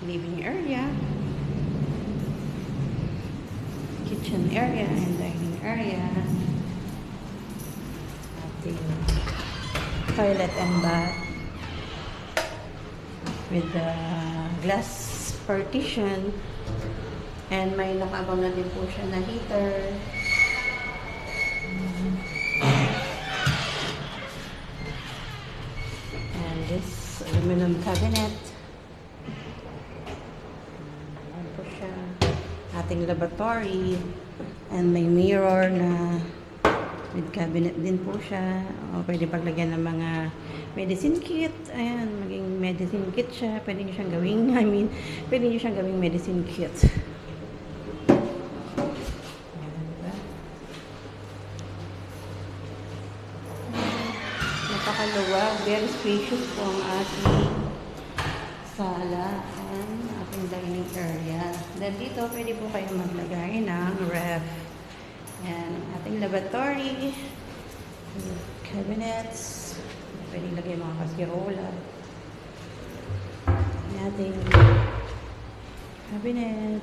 living area, kitchen area, and dining area. Ating toilet and bath with the glass partition. And may nakabang na din po siya na heater. And this aluminum cabinet. Ayan po siya. Ating lavatory. And may mirror na with cabinet din po siya. O, pwede paglagyan ng mga medicine kit. Ayan, maging medicine kit siya. Pwede nyo siyang gawing, pwede nyo siyang gawing medicine kit. Ayan, diba? Napakaluwag. Very spacious po ang ating sala and ating dining area. Then dito, pwede po kayo maglagay ng ref. Ayan, ating lavatory, cabinets, pwedeng lagay mga kasirola. Ating cabinet.